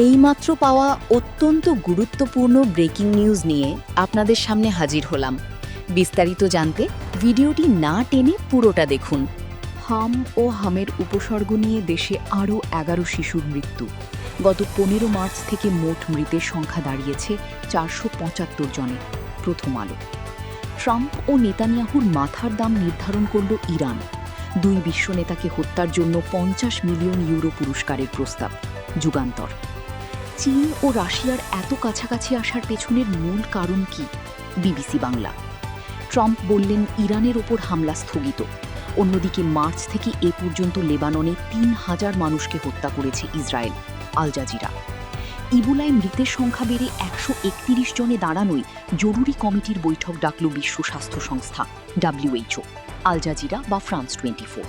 এইমাত্র পাওয়া অত্যন্ত গুরুত্বপূর্ণ ব্রেকিং নিউজ নিয়ে আপনাদের সামনে হাজির হলাম। বিস্তারিত জানতে ভিডিওটি না টেনে পুরোটা দেখুন। হাম ও হামের উপসর্গ নিয়ে দেশে আরও 11 শিশুর মৃত্যু। গত 15 মার্চ থেকে মোট মৃতের সংখ্যা দাঁড়িয়েছে 475 জনে। প্রথম আলো। ট্রাম্প ও নেতানিয়াহুর মাথার দাম নির্ধারণ করল ইরান। দুই বিশ্ব নেতাকে হত্যার জন্য 50 মিলিয়ন ইউরো পুরস্কারের প্রস্তাব। যুগান্তর। চীন ও রাশিয়ার এত কাছাকাছি আসার পেছনের মূল কারণ কি? বিবিসি বাংলা। ট্রাম্প বললেন ইরানের ওপর হামলা স্থগিত। অন্যদিকে মার্চ থেকে এ পর্যন্ত লেবাননে 3000 মানুষকে হত্যা করেছে ইসরায়েল। Al Jazeera. ইবোলায় মৃতের সংখ্যা বেড়ে 131 জনে দাঁড়ানোয় জরুরি কমিটির বৈঠক ডাকল বিশ্ব স্বাস্থ্য সংস্থা WHO। আল জাজিরা বা ফ্রান্স 24।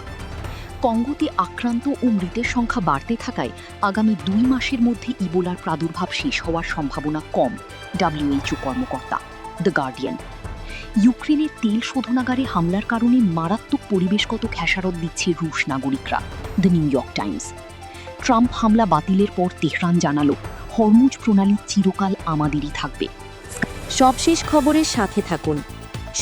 কঙ্গোতে আক্রান্ত ও মৃতের সংখ্যা বাড়তে থাকায় আগামী 2 মাসের মধ্যে ইবোলার প্রাদুর্ভাব শেষ হওয়ার সম্ভাবনা কম। WHO কর্মকর্তা। The guardian. ইউক্রেনের তেল শোধনাগারে হামলার কারণে মারাত্মক পরিবেশগত খেসারত দিচ্ছে রুশ নাগরিকরা। The new York Times. Trump হামলা বাতিলের পর তেহরান জানালো হরমুজ প্রণালী চিরকাল আমাদেরই থাকবে। সবশেষ খবরের সাথে থাকুন।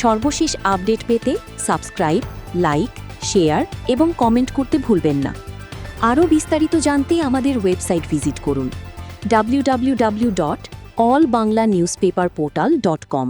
সর্বশেষ আপডেট পেতে সাবস্ক্রাইব, লাইক, শেয়ার এবং কমেন্ট করতে ভুলবেন না। আরও বিস্তারিত জানতে আমাদের ওয়েবসাইট ভিজিট করুন www.allbanglanewspaperportal.com।